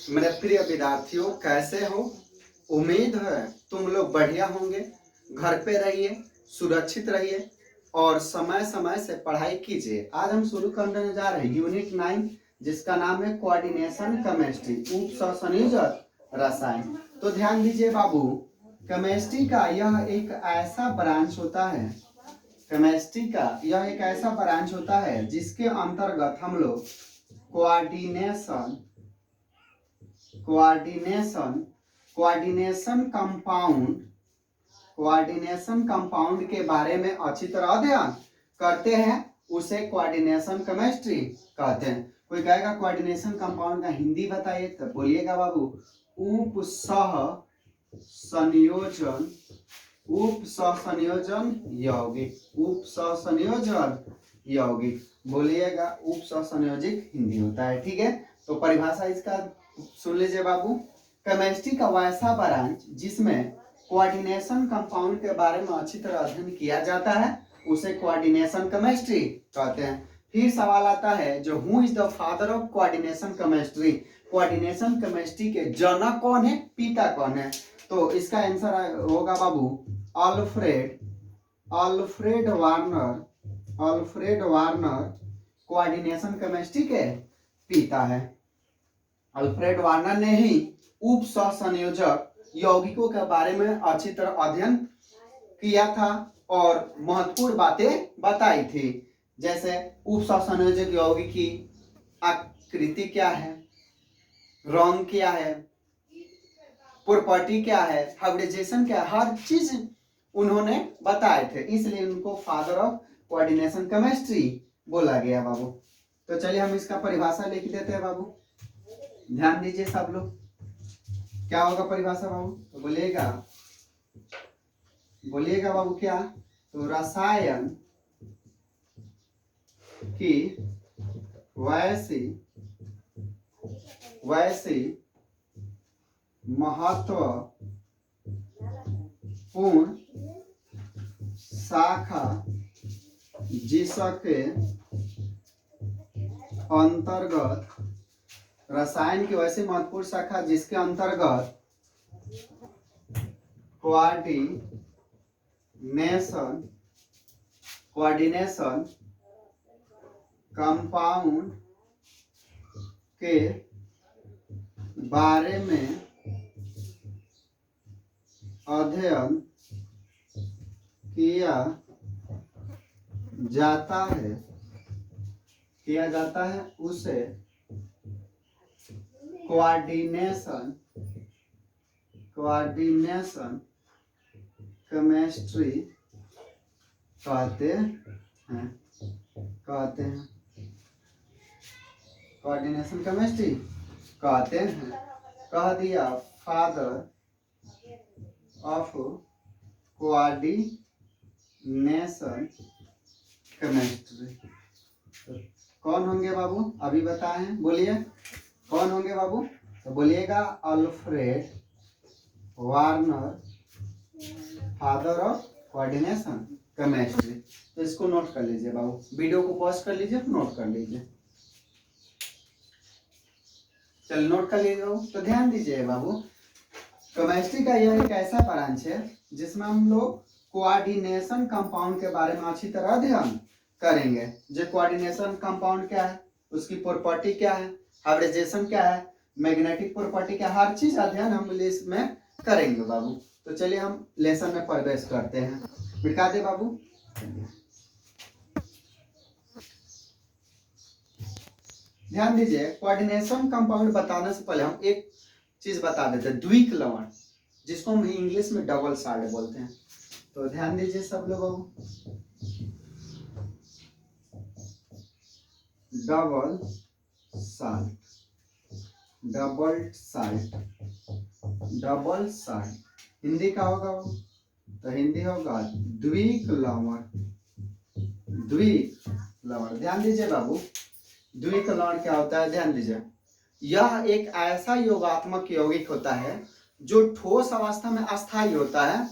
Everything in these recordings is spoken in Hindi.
मेरे प्रिय विद्यार्थियों, कैसे हो? उम्मीद है तुम लोग बढ़िया होंगे। घर पे रहिए, सुरक्षित रहिए और समय समय से पढ़ाई कीजिए। आज हम शुरू करने जा रहे हैं यूनिट 9, जिसका नाम है कोऑर्डिनेशन केमिस्ट्री, उप सहसंयोजक रसायन। तो ध्यान दीजिए बाबू, केमिस्ट्री का यह एक ऐसा ब्रांच होता है, केमिस्ट्री का यह एक ऐसा ब्रांच होता है जिसके अंतर्गत हम लोग कोऑर्डिनेशन कोऑर्डिनेशन कंपाउंड के बारे में अच्छी तरह अध्ययन करते हैं। उसे कोऑर्डिनेशन केमिस्ट्री कहते हैं। कोई कहेगा कोऑर्डिनेशन कंपाउंड का हिंदी बताइए, तो बोलिएगा बाबू उप सह संयोजन यौगिक बोलिएगा। उप सहसंयोजक हिंदी होता है, ठीक है। तो परिभाषा इसका सुन लीजिए बाबू। केमिस्ट्री का वैसा ब्रांच जिसमें कोऑर्डिनेशन कंपाउंड के बारे में अच्छी तरह अध्ययन किया जाता है, उसे कोऑर्डिनेशन केमिस्ट्री कहते हैं। फिर सवाल आता है, जो who is the father of coordination chemistry, coordination chemistry के जनक कौन है, पिता कौन है? तो इसका आंसर होगा बाबू अल्फ्रेड वार्नर कोऑर्डिनेशन केमिस्ट्री के पिता है। अल्फ्रेड वार्नर ने ही उप सहसंयोजक यौगिकों के बारे में अच्छी तरह अध्ययन किया था और महत्वपूर्ण बातें बताई थी। जैसे उप सहसंयोजक यौगिक की आकृति क्या है, रंग क्या है, प्रॉपर्टी क्या है, हाइब्रिडाइजेशन क्या है, हर चीज उन्होंने बताए थे। इसलिए उनको फादर ऑफ कोऑर्डिनेशन केमिस्ट्री बोला गया बाबू। तो चलिए हम इसका परिभाषा लिख देते हैं बाबू। ध्यान दीजिए सब लोग, क्या होगा परिभाषा बाबू? तो बोलिएगा बाबू क्या? तो रसायन की वैसी महत्वपूर्ण शाखा जिसके अंतर्गत रसायन की वैसी महत्वपूर्ण शाखा जिसके अंतर्गत कोऑर्डिनेशन कंपाउंड के बारे में अध्ययन किया जाता है उसे कोऑर्डिनेशन केमिस्ट्री कहते हैं। कोऑर्डिनेशन केमिस्ट्री कहते हैं। कह दिया फादर ऑफ कोऑर्डिनेशन केमिस्ट्री। कौन होंगे बाबू? अभी बताए हैं, बोलिए कौन होंगे बाबू? तो बोलिएगा Alfred Warner, father of coordination chemistry. तो इसको नोट कर लीजिए बाबू, वीडियो को पॉज कर लीजिए, नोट कर लीजिए। चल नोट कर लीजिए बाबू। तो ध्यान दीजिए बाबू, केमिस्ट्री का यह एक ऐसा ब्रांच है जिसमें हम लोग कोऑर्डिनेशन कंपाउंड के बारे में अच्छी तरह अध्ययन करेंगे। जो कोऑर्डिनेशन कंपाउंड क्या है, उसकी प्रॉपर्टी क्या है, हाइब्रिडाइजेशन क्या है, मैग्नेटिक प्रॉपर्टी क्या, हर चीज अध्ययन हम इसमें करेंगे बाबू। तो चलिए हम लेसन में प्रवेश करते हैं। मिटा दे बाबू। ध्यान दीजिए, कोऑर्डिनेशन कंपाउंड बताने से पहले हम एक चीज बता देते हैं, द्विक लवण, जिसको हम इंग्लिश में डबल साल्ट बोलते हैं। तो ध्यान दीजिए सब लोग बाबू, डबल साल्ट हिंदी का होगा वो? तो हिंदी होगा द्विक लवण। ध्यान दीजिए बाबू, द्विक लवण क्या होता है? ध्यान दीजिए, यह एक ऐसा योगात्मक यौगिक होता है जो ठोस अवस्था में अस्थायी होता है,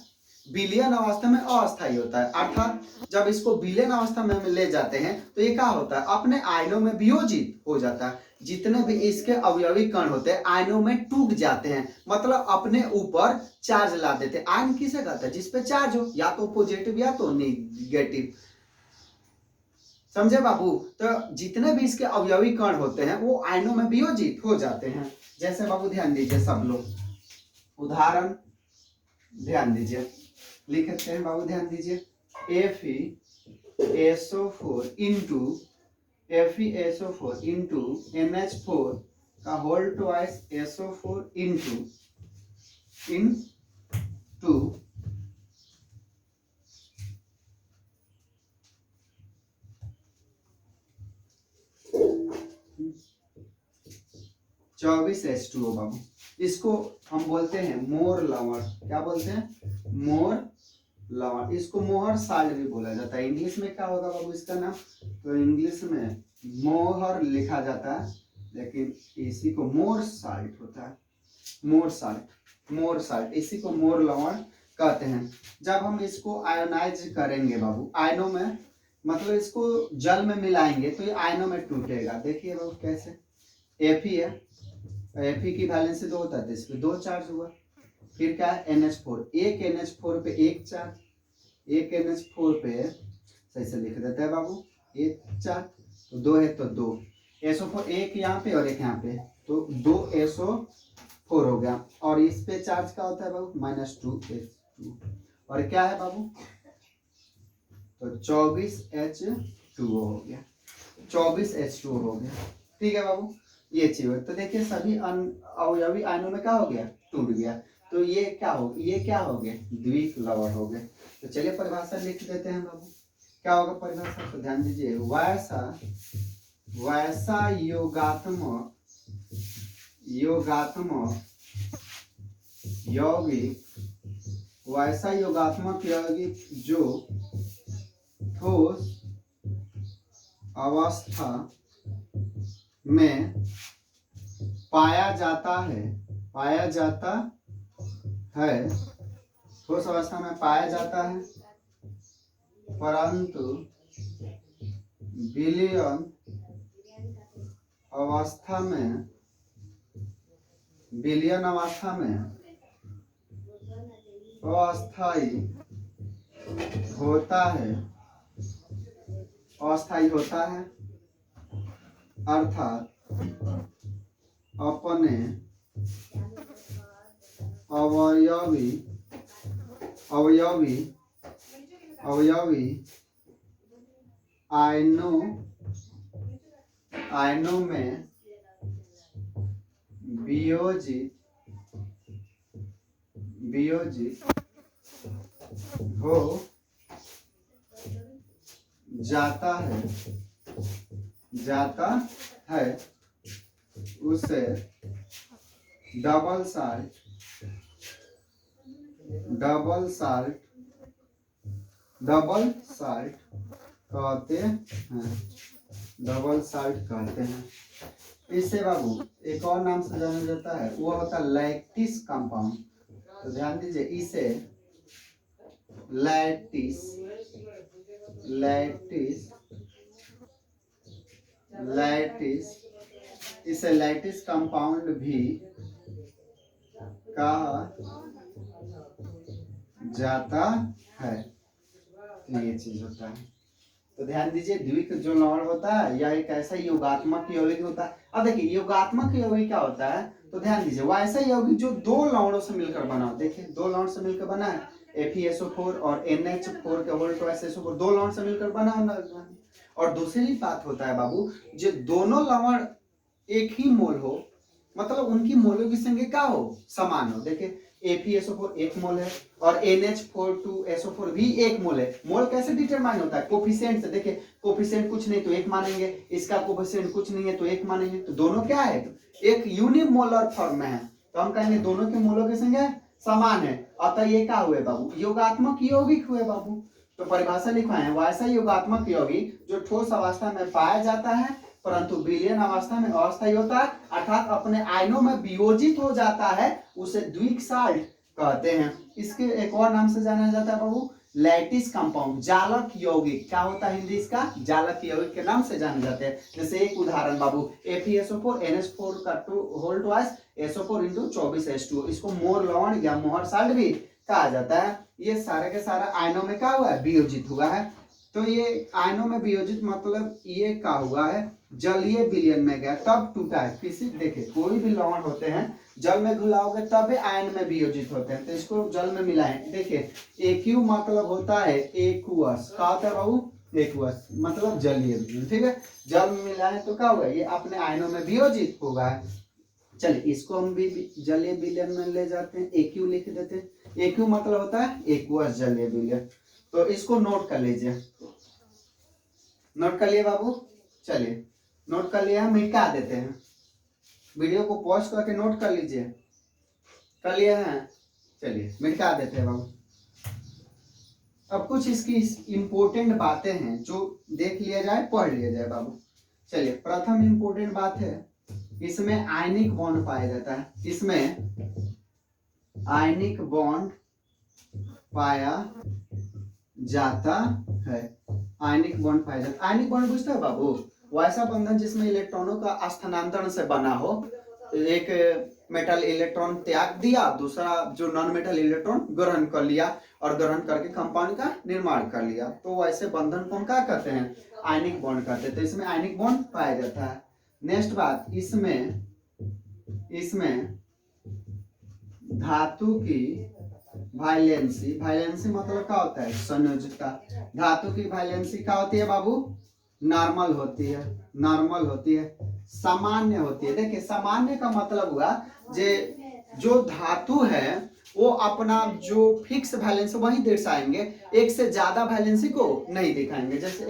विलयन अवस्था में अस्थायी होता है। अर्थात जब इसको विलयन अवस्था में ले जाते हैं तो ये क्या होता है, अपने आयनों में वियोजित हो जाता है। जितने भी इसके अवयवी कण होते हैं आयनों में टूट जाते हैं, मतलब अपने ऊपर चार्ज ला देते हैं। आयन किसे कहते हैं, जिसपे चार्ज हो, या तो पॉजिटिव या तो नेगेटिव। समझे बाबू। तो जितने भी इसके अवयवी कण होते हैं वो आयनों में वियोजित हो जाते हैं। जैसे बाबू ध्यान दीजिए सब लोग, उदाहरण ध्यान दीजिए, लिखते हैं बाबू ध्यान दीजिए। FeSO4 into FeSO4 into NH4 का whole twice SO4 into 24H2O बाबू। इसको हम बोलते हैं मोर लवण। क्या बोलते हैं, मोर लवण। इसको मोहर साल्ट भी बोला जाता है। इंग्लिश में क्या होगा बाबू इसका नाम, तो इंग्लिश में मोहर लिखा जाता है, लेकिन इसी को मोर साल्ट होता है। मोर साल्ट, मोर साल्ट, इसी को मोर लवण कहते हैं। जब हम इसको आयोनाइज करेंगे बाबू, आयनों में, मतलब इसको जल में मिलाएंगे तो ये आयनों में टूटेगा। देखिए बाबू कैसे, Fe है, Fe की वैलेंसी 2 होता है, इस पे 2 चार्ज हुआ। फिर क्या है NH4, एक NH4 पे 1 चार्ज, एक NH4 पे, सही से लिख देते हैं बाबू, 1 चार्ज, तो 2 है तो 2 SO4, एक यहाँ पे और एक यहाँ पे, तो 2 SO4 हो गया। और इस पे चार्ज क्या होता है बाबू, -2H2। और क्या है बाबू, तो 24H2O हो गया, 24H2O हो गया। ठीक है बाबू, ये चीज। तो देखिए सभी अवयवी आयनों में क्या हो गया, टूट गया। तो ये क्या हो, ये क्या हो गए, द्विक लवण हो गए। तो चलिए परिभाषा लिख देते हैं बाबू। क्या होगा परिभाषा, तो ध्यान दीजिए, वैसा योगात्मक यौगिक, वैसा योगात्मक यौगिक जो ठोस अवस्था में पाया जाता है, ठोस अवस्था में पाया जाता है, परंतु विलयन अवस्था में अस्थायी होता है, अर्थात अपने अवयवी आयनों में वियोजित हो जाता है, उसे डबल साल्ट कहते हैं। इससे बाबू एक और नाम से जाना जाता है, वो होता है लैक्टिस कंपाउंड। तो ध्यान दीजिए, इसे लैटिस कंपाउंड भी कहा जाता है। ये चीज होता है। तो ध्यान दीजिए, द्विक जो लवण होता है यह एक ऐसा योगात्मक यौगिक होता है। अब देखिए योगात्मक यौगिक क्या होता है, तो ध्यान दीजिए, वह ऐसा यौगिक जो 2 लवणों से मिलकर बना हो। देखिए 2 लवण से मिलकर बना है, FeSO4 और NH4 के होल ट्वाइस SO4, 2 लवण से मिलकर बना होना। और दूसरी बात होता है बाबू, जो दोनों लवण एक ही मोल हो, मतलब उनकी मोलों की संख्या क्या हो, समान हो। देखिए FeSO4 1 मोल है और NH4 भी 1 मोल है। मोल कैसे डिटरमाइन होता है, कोफिशिएंट से। देखिए कोफिशिएंट कुछ नहीं तो 1 मानेंगे, इसका कोफिशिएंट कुछ नहीं है तो 1 मानेंगे। तो दोनों क्या है, एक यूनिमोलर फॉर्म में है, तो हम कहेंगे दोनों के मोलों की संख्या समान है। अतः ये क्या हुए बाबू, योगात्मक यौगिक हुए बाबू। तो परिभाषा लिखवाए, वैसा योगात्मक यौगिक जो ठोस अवस्था में पाया जाता है परंतु विलयन अवस्था में अस्थायी होता है, अर्थात अपने आयनों में वियोजित हो जाता है, उसे द्विक साल्ट कहते हैं। इसके एक और नाम से जाना जाता है बाबू लैटिस कंपाउंड, जालक यौगिक। क्या होता है हिंदी इसका? जालक यौगिक के नाम से जाने जाते हैं। जैसे एक उदाहरण बाबू FeSO4 NH4 का 2 whole twice SO4 into 24H2, इसको मोर लवण या मोहर साल्ट भी कहा जाता है। ये सारे के सारा आयनों में क्या हुआ है? वियोजित हुआ है। तो ये आयनों में वियोजित मतलब ये क्या हुआ है? जलीय विलयन में गया तब टूटा है। किसी देखिए कोई भी लवण होते हैं जल में घुलाओगे तब आयन में वियोजित होते हैं, तो इसको जल में मिलाएं। देखिए एक्यू मतलब होता है एक्वस, क्या होता है बाबू? एक्वस मतलब जलीय विलयन, ठीक है। जल में मिलाएं तो क्या होगा? ये अपने आयनों में वियोजित होगा। चलिए इसको हम भी जलीय विलयन में ले जाते हैं, एक्यू लिख देते हैं। एक्यू मतलब होता है एक्वस जलीय विलयन। तो इसको नोट कर लीजिए। नोट कर लिए बाबू? चलिए नोट कर लिया, मिटा देते हैं। वीडियो को पॉज करके नोट कर लीजिए। कर लिया है? चलिए मिटा देते हैं बाबू। अब कुछ इसकी इंपॉर्टेंट बातें हैं जो देख लिया जाए, पढ़ लिया जाए बाबू। चलिए प्रथम इंपॉर्टेंट बात है, इसमें आयनिक बॉन्ड पाया जाता है। इसमें आयनिक बॉन्ड पाया जाता है। आयनिक बॉन्ड पाया जाता है। आयनिक बॉन्ड बुझते हो बाबू? वैसा बंधन जिसमें इलेक्ट्रॉनों का स्थानांतरण से बना हो। एक मेटल इलेक्ट्रॉन त्याग दिया, दूसरा जो नॉन मेटल इलेक्ट्रॉन ग्रहण कर लिया और ग्रहण करके कंपाउंड का निर्माण कर लिया, तो वैसे बंधन को हम क्या कहते हैं? आयनिक बॉन्ड कहते हैं। तो इसमें आयनिक बॉन्ड पाया जाता है। नेक्स्ट बात, इसमें धातु की वाइलेंसी, वाइलेंसी मतलब क्या होता है? संयोजकता। धातु की वाइलेंसी क्या होती है बाबू? नॉर्मल होती है, नॉर्मल होती है, सामान्य होती है। देखिए सामान्य का मतलब हुआ जो धातु है वो अपना जो फिक्स वैलेंसी वही दर्शाएंगे, एक से ज्यादा वैलेंसी को नहीं दिखाएंगे। जैसे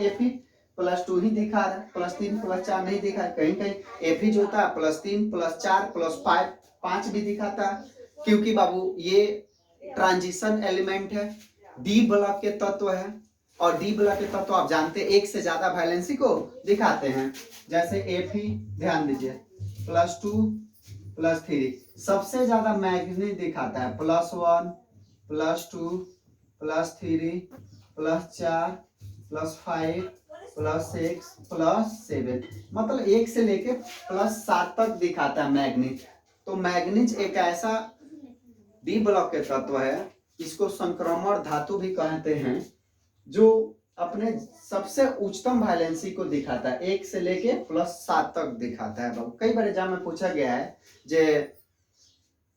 Fe+2 ही दिखा रहा है, +3 +4 नहीं दिखा है। कहीं कहीं Fe जो होता है +3 +4 +5 भी दिखाता है, क्योंकि बाबू ये ट्रांजिशन एलिमेंट है, डी ब्लॉक के तत्व है, और डी ब्लॉक के तत्व आप जानते हैं एक से ज्यादा वैलेंसी को दिखाते हैं। जैसे Fe ध्यान दीजिए +2 +3 सबसे ज्यादा मैग्नीज दिखाता है, +1 +2 +3 +4 +5 +6 +7, मतलब 1 से लेके +7 तक दिखाता है मैग्नीज। तो मैग्नीज एक ऐसा डी ब्लॉक के तत्व है, इसको संक्रमण धातु भी कहते हैं, जो अपने सबसे उच्चतम वैलेंसी को दिखाता है, 1 से लेके +7 तक दिखाता है बाबू। कई बार एग्जाम में पूछा गया है जे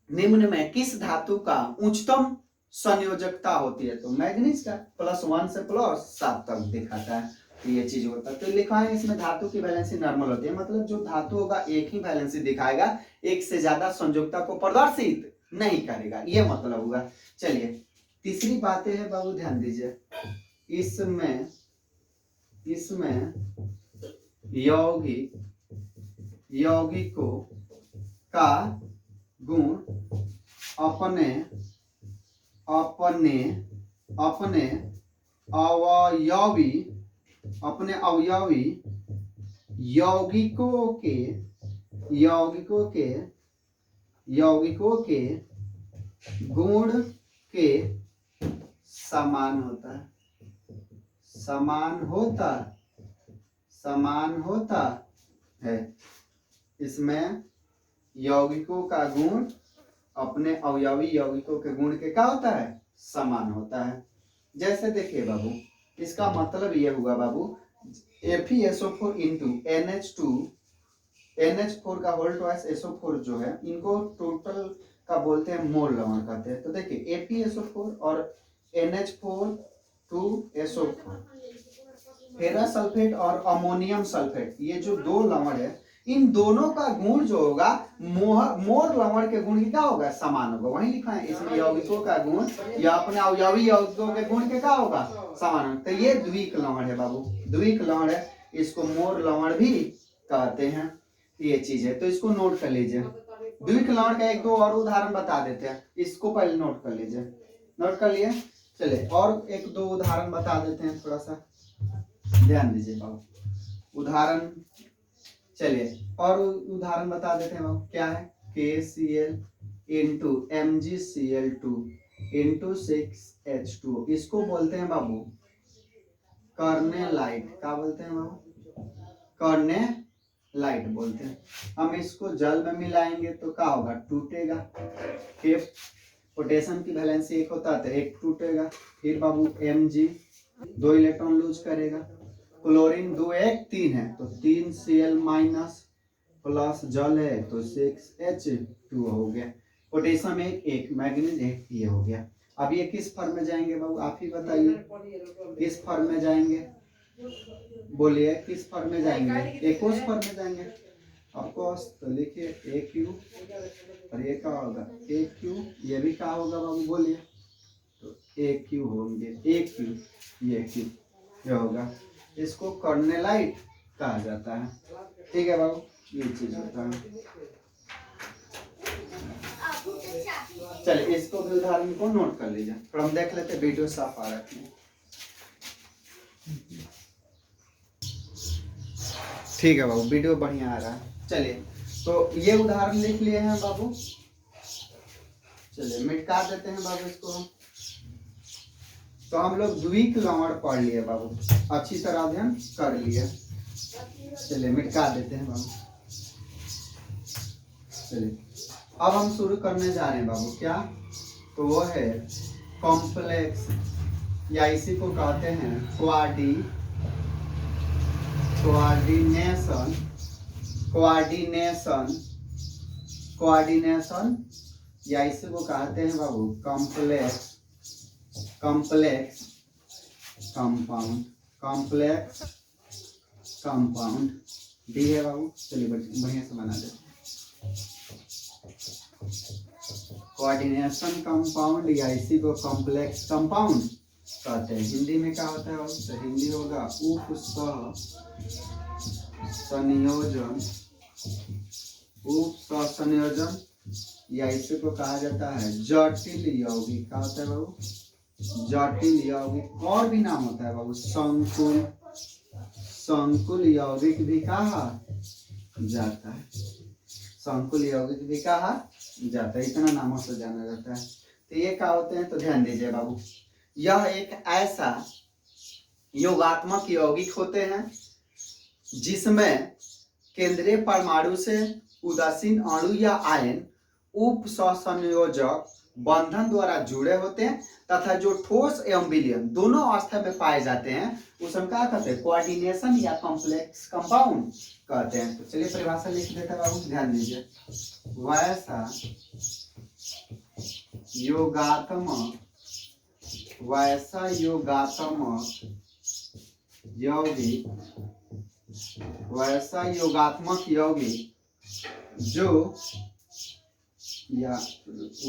निम्न में किस धातु का उच्चतम संयोजकता होती है, तो मैग्नीज का +1 से +7 तक दिखाता है। तो ये चीज होता है। तो लिखा है इसमें धातु की वैलेंसी नॉर्मल होती है, मतलब जो धातु होगा एक ही वैलेंसी दिखाएगा, एक से ज्यादा संयोजकता को प्रदर्शित नहीं करेगा, ये मतलब होगा। चलिए तीसरी बातें है बाबू, ध्यान दीजिए। इसमें यौगिकों का गुण अपने अवयवी यौगिकों के गुण के समान होता है। इसमें यौगिकों का गुण अपने अवयवी यौगिकों के गुण के क्या होता है? समान होता है। जैसे देखिए बाबू, इसका मतलब ये हुआ बाबू FeSO4 इंटू NH4 का होल ट्वाइस SO4 जो है, इनको टोटल का बोलते हैं मोल लवण कहते हैं। तो देखिए FeSO4 और NH4 2SO4, फेरस सल्फेट और अमोनियम सल्फेट, ये जो दो लवण है, इन दोनों का गुण जो होगा मोर लवण के गुण क्या होगा? समान होगा। वही लिखा है इसमें यौगिकों का गुण या अपने अवयवी यौगिकों के गुण के क्या होगा? समान होगा। तो ये द्विक लवण है बाबू, द्विक लवण है, इसको मोर लवण भी कहते हैं। ये चीज है, तो इसको नोट कर लीजिए। द्विक लवण का एक दो और उदाहरण बता देते हैं, इसको पहले नोट कर लीजिए। नोट कर लिए? चलिए और एक दो उदाहरण बता देते हैं, थोड़ा सा ध्यान दीजिए बाबू। उदाहरण, चलिए और उदाहरण बता देते हैं बाबू। क्या है? KCl into MgCl2 into 6H2। इसको बोलते हैं बाबू कर्नेलाइट। क्या बोलते हैं बाबू? कर्नेलाइट बोलते हैं। हम इसको जल में मिलाएंगे तो क्या होगा? टूटेगा। फिर पोटेशियम की वैलेंसी 1 होता है तो 1 टूटेगा। फिर बाबू Mg 2 इलेक्ट्रॉन लूज करेगा। क्लोरीन 2 1 3 है तो 3Cl माइनस प्लस जल है तो 6H2 हो गया। पोटेशियम 1 1 मैग्नीज 1 ये हो गया। अब ये किस फॉर्म में जाएंगे बाबू? आप ही बताइए किस फॉर्म में जाएंगे? बोलिए किस फॉर्म में जाएंगे? एक्वस फॉर्म में जाएंगे। ऑफकोर्स तो लिखिए AQ और ये क्या होगा? AQ। ये भी क्या होगा बाबू? बोलिए। तो AQ होंगे। AQ ये Q ये होगा। इसको कर्नेलाइट कहा जाता है। ठीक है बाबू, ये चीज होता है। चलिए इसको भी उदाहरण को नोट कर लीजिए। फिर हम देख लेते वीडियो साफ आ रहा है। ठीक है बाबू, वीडियो बढ़िया आ रहा है। चलिए तो ये उदाहरण लिख लिए हैं बाबू। चलिए मिटा देते हैं बाबू इसको हम। तो हम लोग द्विक लवण पढ़ लिए बाबू, अच्छी तरह अध्ययन कर लिए। चलिए मिटा देते हैं बाबू। चलिए अब हम शुरू करने जा रहे हैं बाबू। क्या? तो वो है कॉम्प्लेक्स, या इसी को कहते हैं कोऑर्डिनेशन, या इसी को कहते हैं बाबू कॉम्प्लेक्स कंपाउंड। डी है बाबू। चलिए बढ़िया से बना देते। कोऑर्डिनेशन कंपाउंड या इसी को कॉम्प्लेक्स कंपाउंड कहते हैं। हिंदी में क्या होता है बाबू? तो हिंदी होगा उपसंयोजन या इसी को कहा जाता है जटिल यौगिक। क्या होता है बाबू? जटिल यौगिक। और भी नाम होता है बाबू, संकुल यौगिक भी कहा जाता है। संकुल यौगिक भी कहा जाता है। इतना नामों से जाना जाता है। तो ये क्या होते हैं? तो ध्यान दीजिए बाबू, यह एक ऐसा योगात्मक यौगिक होते हैं जिसमें केंद्रीय परमाणु से उदासीन अणु या आयन उप सहसंयोजक बंधन द्वारा जुड़े होते हैं तथा जो ठोस एवं विलयन दोनों अवस्था में पाए जाते हैं उसे हम क्या कहते हैं? कोऑर्डिनेशन या कॉम्प्लेक्स कंपाउंड कहते हैं। तो चलिए परिभाषा लिख देते हैं बाबू, ध्यान दीजिए। वैसा योगात्मक यौगिक जो या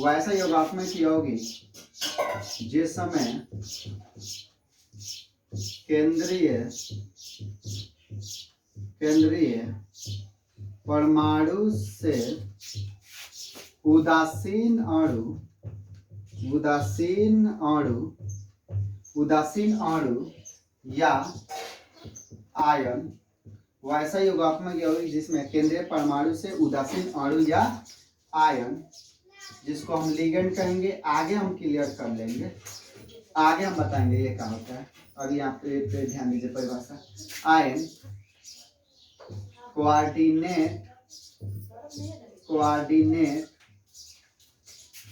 वैसा योगात्मक यौगिक जिसमें केंद्रीय परमाणु से उदासीन अणु या आयन, वैसा योगात्मक यौगिक जिसमें केंद्रीय परमाणु से उदासीन अणु या आयन, जिसको हम लिगेंड कहेंगे, आगे हम क्लियर कर लेंगे, आगे हम बताएंगे ये क्या होता है। अभी आप पे ध्यान दीजिए परिभाषा। आयन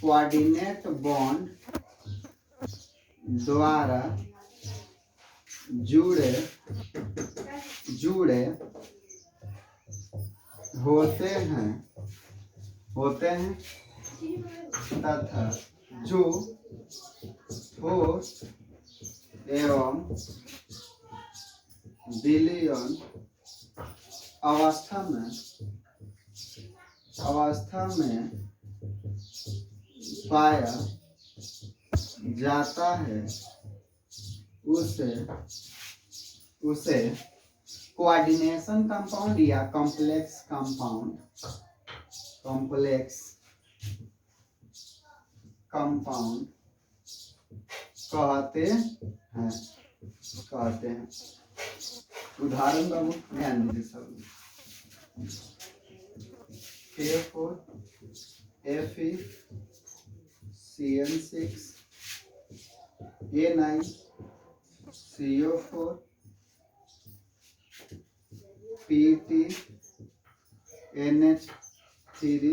कोऑर्डिनेट बॉन्ड द्वारा जुड़े होते हैं तथा जो ठोस एवं विलयन अवस्था में पाया जाता है उसे कोऑर्डिनेशन कंपाउंड या कॉम्प्लेक्स कंपाउंड कहते हैं। उदाहरण बाबू ध्यान दीजिए सब। FeCN6 A9CO4 PTNH3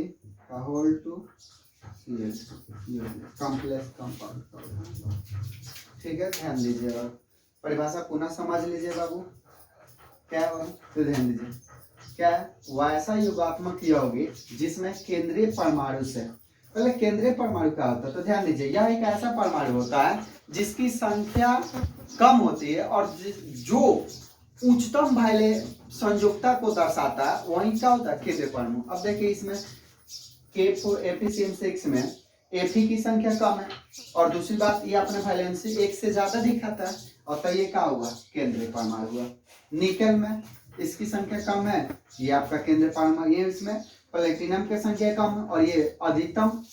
का whole two Cl complex compound. ठीक है, ध्यान दीजिए और परिभाषा पुनः समझ लीजिए बाबू। क्या है तो ध्यान दीजिए, क्या है वैसा योगात्मक यौगिक जिसमें केंद्रीय परमाणु से, पहले केंद्रीय परमाणु क्या होता है तो ध्यान दीजिए, यह एक ऐसा परमाणु होता है जिसकी संख्या कम होती है और जो उच्चतम वाले संयोजकता को दर्शाता है वही क्या होता है केंद्रीय परमाणु। अब देखिए इसमें FeCN6 में Fe की संख्या कम है और दूसरी बात ये अपने वैलेंसी एक से ज्यादा दिखाता है और तो ये क्या हुआ केंद्रीय परमाणु हुआ। निकल में इसकी संख्या कम है, ये आपका केंद्रीय परमाणु, ये इसमें प्लेटिनम की संख्या कम है और ये अधिकतम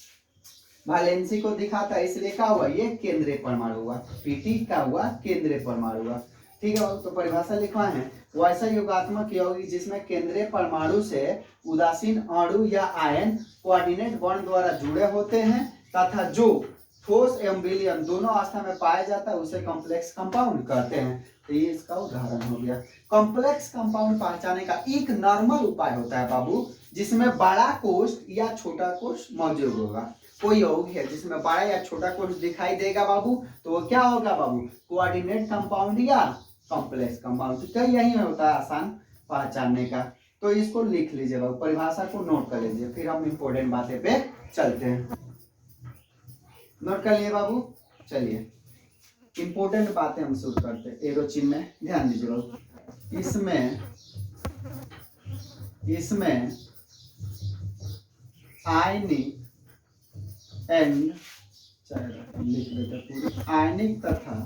वैलेंसी को दिखाता है, इसलिए क्या हुआ ये केंद्रीय परमाणु हुआ। Pt का हुआ केंद्रीय परमाणु हुआ। ठीक है, तो परिभाषा लिखवा है वैसा योगात्मक यौगिक जिसमें केंद्रीय परमाणु से उदासीन अणु या आयन कोऑर्डिनेट बॉन्ड द्वारा जुड़े होते हैं तथा जो ठोस एवं विलयन दोनों अवस्था में पाया जाता है उसे कॉम्प्लेक्स कंपाउंड कहते हैं। तो ये इसका उदाहरण हो गया। कॉम्प्लेक्स कंपाउंड पहचाने का एक नॉर्मल उपाय होता है बाबू जिसमें बड़ा कोष्ठ या छोटा कोष्ठ मौजूद होगा। कोई यौगिक है जिसमें बड़ा या छोटा कोष्ठ दिखाई देगा बाबू तो वो क्या होगा बाबू कोऑर्डिनेट कंपाउंड या कॉम्प्लेक्स कंपाउंड। तो यही होता है आसान पहचानने का। तो इसको लिख लीजिए बाबू, परिभाषा को नोट कर लीजिए, फिर हम इम्पोर्टेंट बातें पे चलते हैं। नोट कर लिए बाबू, चलिए इम्पोर्टेंट बातें हम शुरू करते हैं। एरो चिन्ह में ध्यान दीजिए बाबू, इसमें आयनिक एंड लिख देते पूरी आयनिक तथा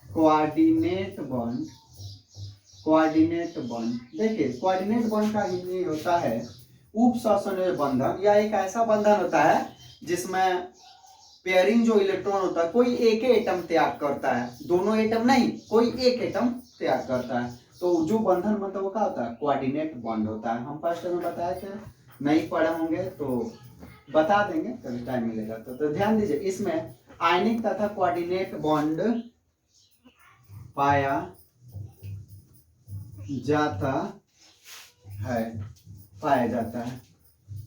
कोऑर्डिनेट बॉन्ड। देखिए कोऑर्डिनेट बॉन्ड का ये होता है उपसंयोजक बंधन, या एक ऐसा बंधन होता है जिसमें पेयरिंग जो इलेक्ट्रॉन होता है कोई एक एटम त्याग करता है, दोनों एटम नहीं कोई एक एटम त्याग करता है। तो जो बंधन मतलब वो क्या होता है कोऑर्डिनेट बॉन्ड होता है। हम फर्स्ट में बताया थे, नहीं पढ़े होंगे तो बता देंगे कभी टाइम मिलेगा तो ध्यान दीजिए, इसमें आयनिक तथा कोऑर्डिनेट बॉन्ड पाया जाता है।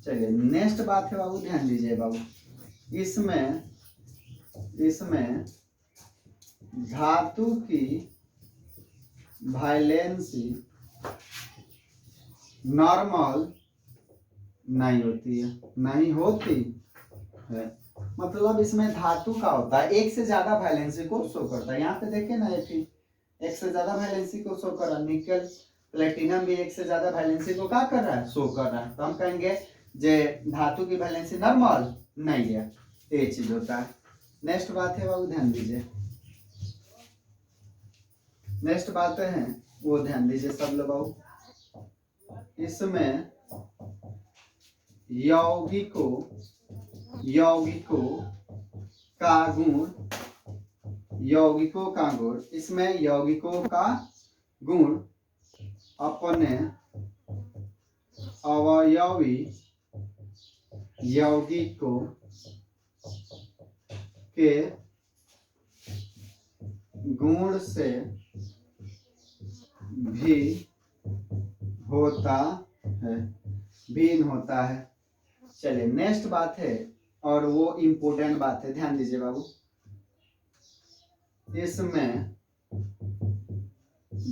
चलिए नेक्स्ट बात है बाबू, ध्यान दीजिए बाबू, इसमें धातु की वैलेंसी नॉर्मल नहीं होती है। मतलब इसमें धातु का होता है एक से ज्यादा वैलेंसी को शो करता है। यहाँ पे देखिए ना एक से ज्यादा वैलेंसी को शो कर रहा है, निकल प्लेटिनम भी एक से ज्यादा वैलेंसी को क्या कर रहा है शो कर रहा है। तो हम कहेंगे जे धातु की वैलेंसी नॉर्मल नहीं है, ये चीज होता है। नेक्स्ट बात है बाबू ध्यान दीजिए, नेक्स्ट बात है वो ध्यान दीजिए सब लोग बाबू, इसमें यौगिकों का गुण, इसमें यौगिकों का गुण अपने अवयवी यौगिकों के गुण से भी भिन्न होता है। चलिए नेक्स्ट बात है और वो इम्पोर्टेंट बात है, ध्यान दीजिए बाबू, इसमें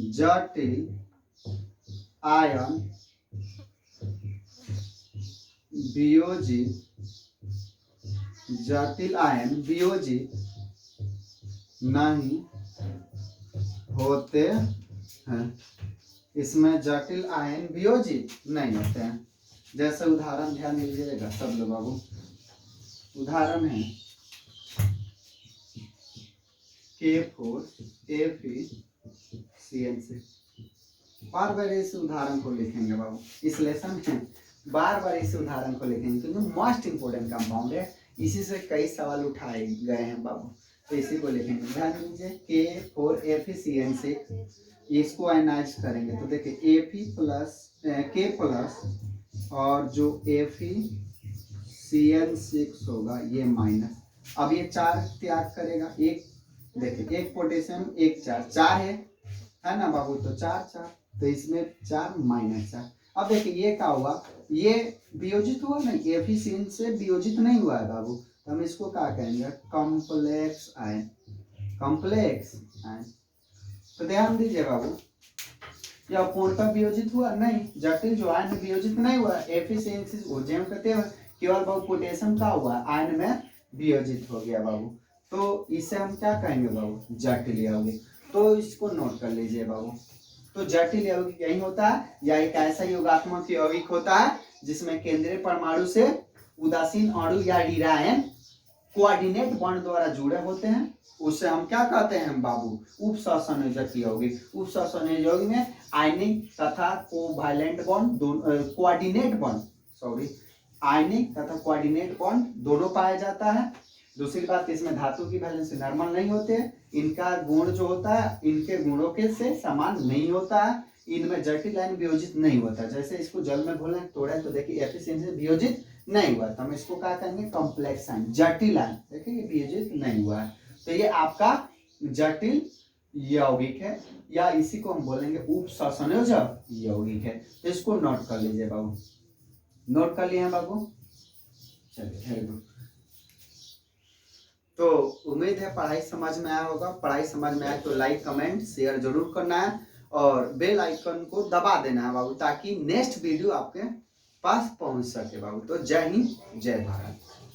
जटिल आयन वियोजित नहीं होते हैं। इसमें जटिल आयन वियोजित नहीं होते हैं। जैसे उदाहरण ध्यान दीजिएगा सब लोग बाबू, उदाहरण है K4FeCN6। बार बार इस उदाहरण को लिखेंगे बाबू, इस लेसन में बार बार इस उदाहरण को लिखेंगे क्योंकि मोस्ट इंपोर्टेंट कंपाउंड है, इसी से कई सवाल उठाए गए हैं बाबू, तो इसी को लिखेंगे। ध्यान दीजिए K4FeCN6, इसको एनालाइज करेंगे तो देखिए Fe प्लस K प्लस और जो CN6 होगा, ये माइनस। अब ये 4 त्याग करेगा, एक देखिए, एक पोटेशियम एक 4 है ना बाबू, तो 4 तो इसमें 4 माइनस 4। अब देखिए ये क्या हुआ, ये वियोजित हुआ नहीं, एफिशिएंट से वियोजित नहीं हुआ है बाबू, तो हम इसको क्या कहेंगे, कॉम्प्लेक्स आयन, कॉम्प्लेक्स आयन। तो ध्यान दीजिए बाबू, यह पूर्णतः वियोजित हुआ नहीं, जटिल जो आयन वियोजित नहीं हुआ, एफिशिएंसी ओजेम कहते हैं, केवल बाबू पोटेशियम का हुआ आयन में वियोजित हो गया बाबू, तो इसे हम क्या कहेंगे बाबू, जटिल यौगिक। तो इसको नोट कर लीजिए बाबू। तो जटिल यौगिक यही होता है, या एक ऐसा योगात्मक यौगिक होता है जिसमें केंद्रीय परमाणु से उदासीन अणु या डिरायन कोऑर्डिनेट बॉन्ड द्वारा जुड़े होते हैं, उसे हम क्या कहते हैं बाबू, उपसंयोजक यौगिक। उपसंयोजक यौगिक में आयनिक तथा covalent bond, coordinate bond, sorry, आयनिक तथा कोऑर्डिनेट बॉन्ड दोनों पाया जाता है। दूसरी बात, इसमें धातु की वैलेंसी नॉर्मल नहीं होते, इनका गुण जो होता है इनके गुणों के से समान नहीं होता है, इनमें जटिल आयन वियोजित नहीं होता। जैसे इसको जल में घोलें तोड़े तो देखिए एफिशिएंसी से वियोजित नहीं हुआ, तो हम इसको क्या कहेंगे, कॉम्प्लेक्स आयन, जटिल आयन। देखिए ये वियोजित नहीं हुआ है, तो ये आपका जटिल यौगिक है, या इसी को हम बोलेंगे उपसंयोजक यौगिक है। तो इसको नोट कर लीजिए बाबू, नोट कर लिए हैं बाबू, चलिए वेरी गुड। तो उम्मीद है पढ़ाई समझ में आया होगा। पढ़ाई समझ में आए तो लाइक कमेंट शेयर जरूर करना है और बेल आइकन को दबा देना है बाबू, ताकि नेक्स्ट वीडियो आपके पास पहुंच सके बाबू। तो जय हिंद, जय भारत।